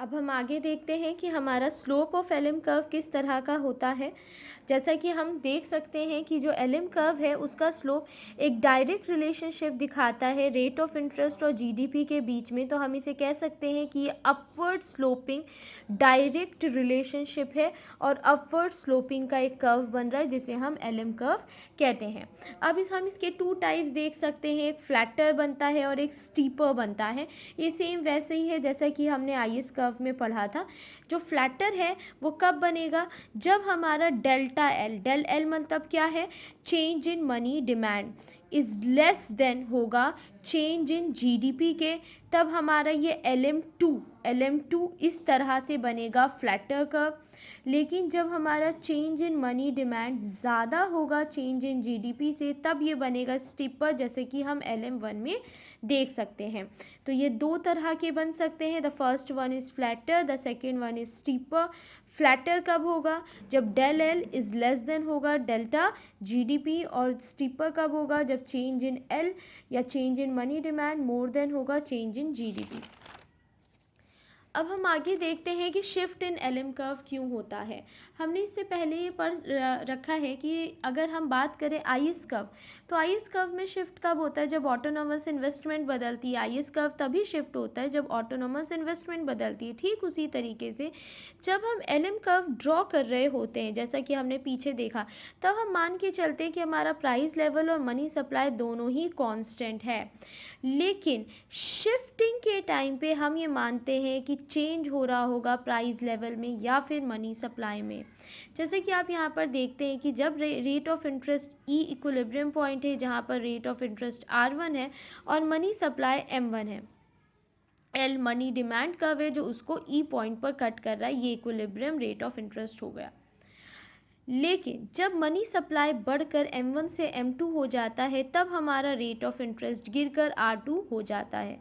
अब हम आगे देखते हैं कि हमारा स्लोप ऑफ एलएम कर्व किस तरह का होता है। जैसा कि हम देख सकते हैं कि जो एलएम कर्व है उसका स्लोप एक डायरेक्ट रिलेशनशिप दिखाता है रेट ऑफ इंटरेस्ट और जीडीपी के बीच में। तो हम इसे कह सकते हैं कि ये अपवर्ड स्लोपिंग डायरेक्ट रिलेशनशिप है और अपवर्ड स्लोपिंग का एक कर्व बन रहा है जिसे हम एलएम कर्व कहते हैं। अब हम इसके टू टाइप्स देख सकते हैं, एक फ्लैटर बनता है और एक स्टीपर बनता है। ये सेम वैसे ही है जैसा कि हमने आईएस कर्व में पढ़ा था। जो फ्लैटर है वो कब बनेगा, जब हमारा डेल्टा एल, डेल एल मतलब क्या है, change in money demand is less than होगा चेंज इन जीडीपी के, तब हमारा ये LM2 इस तरह से बनेगा फ्लैटर कर्व। लेकिन जब हमारा चेंज इन मनी डिमांड ज़्यादा होगा चेंज इन जीडीपी से, तब ये बनेगा स्टीपर, जैसे कि हम LM1 में देख सकते हैं। तो ये दो तरह के बन सकते हैं। The first one is flatter, the second one is steeper. Flatter कब होगा, जब del L is less than होगा डेल्टा जीडीपी, और स्टीपर कब होगा, जब चेंज इन एल या change in money demand more than होगा चेंज इन जीडीपी। अब हम आगे देखते हैं कि शिफ्ट इन एलएम कर्व क्यों होता है। हमने इससे पहले ये पढ़ रखा है कि अगर हम बात करें आईएस कर्व, तो आईएस कर्व में शिफ्ट कब होता है, जब ऑटोनोमस इन्वेस्टमेंट बदलती है। आईएस कर्व तभी शिफ्ट होता है जब ऑटोनोमस इन्वेस्टमेंट बदलती है। ठीक उसी तरीके से जब हम एलएम कर्व ड्रॉ कर रहे होते हैं, जैसा कि हमने पीछे देखा, तब हम मान के चलते हैं कि हमारा प्राइस लेवल और मनी सप्लाई दोनों ही कांस्टेंट है। लेकिन शिफ्टिंग के टाइम पे हम ये मानते हैं कि चेंज हो रहा होगा प्राइस लेवल में या फिर मनी सप्लाई में। जैसे कि आप यहाँ पर देखते हैं कि जब rate of interest E equilibrium point है, जहाँ पर रेट ऑफ इंटरेस्ट R1 है और मनी सप्लाई M1 है, एल मनी डिमांड कर्व है जो उसको ई पॉइंट पर कट कर रहा है, ये इक्विलिब्रियम रेट ऑफ इंटरेस्ट हो गया। लेकिन जब मनी सप्लाई बढ़कर M1 से M2 हो जाता है, तब हमारा रेट ऑफ इंटरेस्ट गिरकर R2 हो जाता है।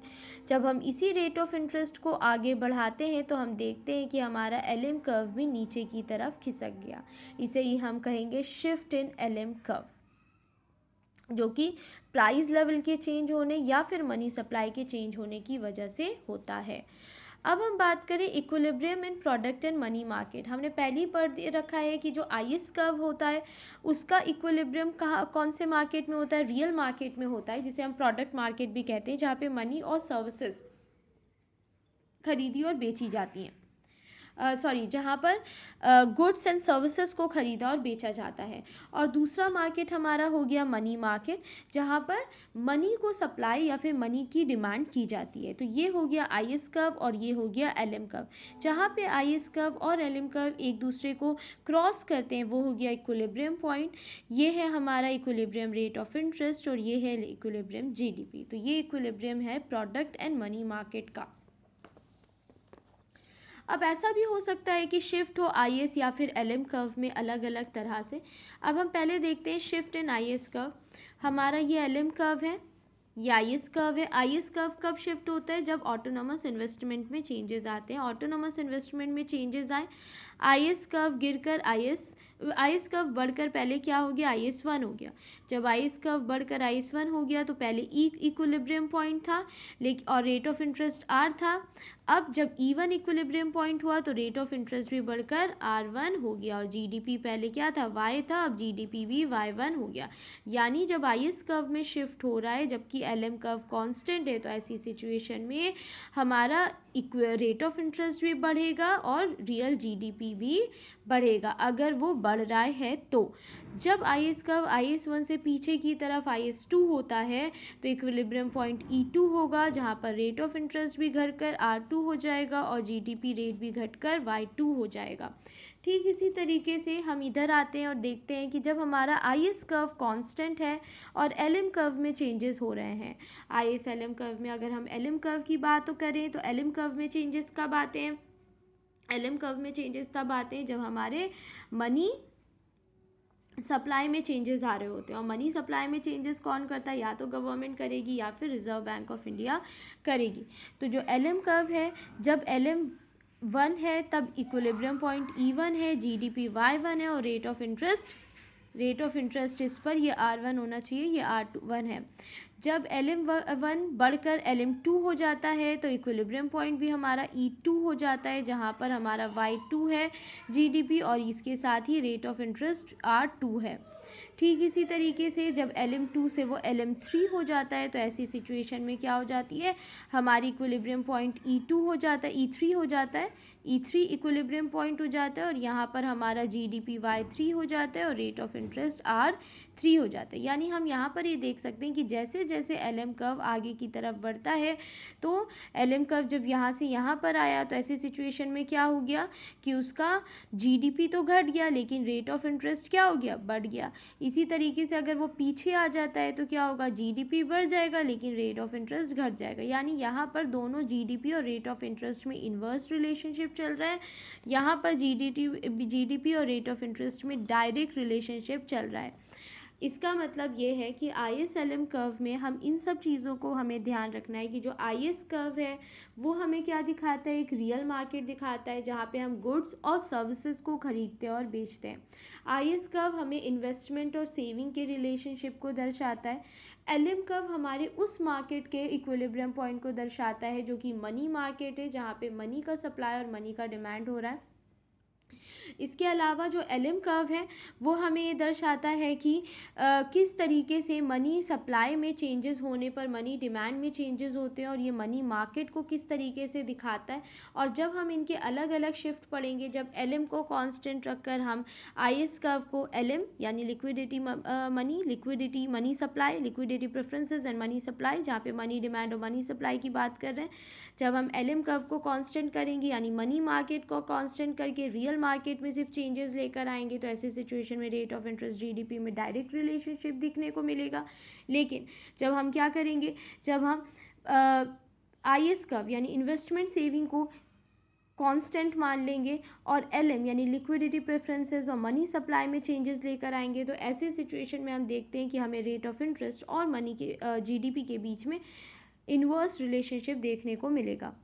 जब हम इसी रेट ऑफ इंटरेस्ट को आगे बढ़ाते हैं तो हम देखते हैं कि हमारा एलएम कर्व भी नीचे की तरफ खिसक गया। इसे ही हम कहेंगे शिफ्ट इन एलएम कर्व, जो कि प्राइस लेवल के चेंज होने या फिर मनी सप्लाई के चेंज होने की वजह से होता है। अब हम बात करें equilibrium in product and money market. हमने पहले ही पढ़ रखा है कि जो आईएस कर्व होता है उसका इक्विलिब्रियम कहाँ कौन से मार्केट में होता है, रियल मार्केट में होता है, जिसे हम प्रोडक्ट मार्केट भी कहते हैं, जहाँ पे मनी और सर्विसेज खरीदी और बेची जाती हैं। जहाँ पर गुड्स एंड सर्विसेज को ख़रीदा और बेचा जाता है। और दूसरा मार्केट हमारा हो गया मनी मार्केट, जहाँ पर मनी को सप्लाई या फिर मनी की डिमांड की जाती है। तो ये हो गया आईएस कर्व और ये हो गया एलएम कर्व। जहाँ पे आईएस कर्व और एलएम कर्व एक दूसरे को क्रॉस करते हैं वो हो गया इक्विलिब्रियम पॉइंट। ये है हमारा इक्विलिब्रियम रेट ऑफ इंटरेस्ट और ये है इक्विलिब्रियम जीडीपी। तो ये इक्विलिब्रियम है प्रोडक्ट एंड मनी मार्केट का। अब ऐसा भी हो सकता है कि शिफ्ट हो आईएस या फिर एलएम कर्व में अलग अलग तरह से। अब हम पहले देखते हैं शिफ्ट इन आईएस कर्व। हमारा ये एलएम कर्व है, ये आईएस कर्व है। आईएस कर्व कब शिफ्ट होता है, जब ऑटोनोमस इन्वेस्टमेंट में चेंजेस आते हैं। ऑटोनोमस इन्वेस्टमेंट में चेंजेस आए, आईएस कर्व गिरकर आईएस कर्व बढ़कर पहले क्या हो गया, IS1 हो गया। जब आईएस कर्व बढ़कर IS1 हो गया तो पहले इक्विलिब्रियम पॉइंट था लेकिन और रेट ऑफ इंटरेस्ट R था। अब जब E1 इक्विलिब्रियम पॉइंट हुआ तो रेट ऑफ इंटरेस्ट भी बढ़कर R1 हो गया और जीडीपी पहले क्या था, Y था, अब जीडीपी भी Y1 हो गया। यानी जब आईएस कर्व में शिफ्ट हो रहा है जबकि एलएम कर्व कांस्टेंट है, तो ऐसी सिचुएशन में हमारा रेट ऑफ इंटरेस्ट भी बढ़ेगा और रियल जीडीपी भी बढ़ेगा अगर वो बढ़ रहा है। तो जब आईएस कर्व IS1 से पीछे की तरफ IS2 होता है तो इक्विलिब्रियम पॉइंट E2 होगा, जहाँ पर रेट ऑफ इंटरेस्ट भी घटकर R2 हो जाएगा और जीडीपी रेट भी घटकर Y2 हो जाएगा। ठीक इसी तरीके से हम इधर आते हैं और देखते हैं कि जब हमारा आईएस कर्व कांस्टेंट है और एलएम कर्व में चेंजेस हो रहे हैं। आईएस एलएम कर्व में अगर हम एलएम कर्व की बात करें तो एलएम कर्व में चेंजेस कब आते हैं, एलएम कर्व में चेंजेस तब आते हैं जब हमारे मनी सप्लाई में चेंजेस आ रहे होते हैं। और मनी सप्लाई में चेंजेस कौन करता है, या तो गवर्नमेंट करेगी या फिर रिजर्व बैंक ऑफ इंडिया करेगी। तो जो एलएम कर्व है, जब LM1 है तब इक्विलिब्रियम पॉइंट E1 है, जीडीपी Y1 है और rate of interest rate of interest इस पर ये R1 होना चाहिए, ये R1 है। जब LM1 बढ़कर LM2 हो जाता है तो इक्विलिब्रियम पॉइंट भी हमारा E2 हो जाता है, जहाँ पर हमारा Y2 है GDP और इसके साथ ही रेट ऑफ इंटरेस्ट R2 है। ठीक इसी तरीके से जब LM2 से वो LM3 हो जाता है तो ऐसी सिचुएशन में क्या हो जाती है, हमारी इक्विलिब्रियम पॉइंट E2 हो जाता है, E3 हो जाता है, E3 इक्विलिब्रियम पॉइंट हो जाता है और यहाँ पर हमारा GDP Y3 हो जाता है और रेट ऑफ इंटरेस्ट R3 हो जाता है। यानी हम यहाँ पर ये देख सकते हैं कि जैसे जैसे LM कर्व आगे की तरफ बढ़ता है तो LM कर्व जब यहाँ से यहाँ पर आया तो ऐसी सिचुएशन में क्या हो गया कि उसका GDP तो घट गया लेकिन रेट ऑफ इंटरेस्ट क्या हो गया, बढ़ गया। इसी तरीके से अगर वो पीछे आ जाता है तो क्या होगा, GDP बढ़ जाएगा लेकिन रेट ऑफ इंटरेस्ट घट जाएगा। यानी यहाँ पर दोनों GDP और रेट ऑफ इंटरेस्ट में इन्वर्स रिलेशनशिप चल रहा है, यहाँ पर GDP और रेट ऑफ इंटरेस्ट में डायरेक्ट रिलेशनशिप चल रहा है। इसका मतलब ये है कि ISLM कर्व में हम इन सब चीज़ों को हमें ध्यान रखना है कि जो IS कर्व है वो हमें क्या दिखाता है, एक रियल मार्केट दिखाता है जहाँ पे हम गुड्स और सर्विसेज को खरीदते हैं और बेचते हैं। IS कर्व हमें इन्वेस्टमेंट और सेविंग के रिलेशनशिप को दर्शाता है। LM कर्व हमारे उस मार्केट के इक्विलिब्रियम पॉइंट को दर्शाता है जो कि मनी मार्केट है, जहाँ पे मनी का सप्लाई और मनी का डिमांड हो रहा है। इसके अलावा जो LM कर्व है वो हमें ये दर्शाता है कि किस तरीके से मनी सप्लाई में चेंजेस होने पर मनी डिमांड में चेंजेस होते हैं और ये मनी मार्केट को किस तरीके से दिखाता है। और जब हम इनके अलग अलग शिफ्ट पढ़ेंगे, जब LM को कांस्टेंट रखकर हम IS कर्व को LM यानी liquidity money supply, liquidity preferences and money supply, जहाँ पे मनी डिमांड और मनी सप्लाई की बात कर रहे हैं, जब हम LM कर्व को कांस्टेंट करेंगे यानी मनी मार्केट को कांस्टेंट करके रियल मार्केट में सिर्फ चेंजेस लेकर आएंगे तो ऐसी सिचुएशन में रेट ऑफ इंटरेस्ट GDP में डायरेक्ट रिलेशनशिप दिखने को मिलेगा। लेकिन जब हम क्या करेंगे, जब हम IS कर्व यानी इन्वेस्टमेंट सेविंग को कांस्टेंट मान लेंगे और LM यानी लिक्विडिटी प्रेफरेंसेस और मनी सप्लाई में चेंजेस लेकर आएंगे तो ऐसे सिचुएशन में हम देखते हैं कि हमें रेट ऑफ इंटरेस्ट और मनी के GDP के बीच में इन्वर्स रिलेशनशिप देखने को मिलेगा।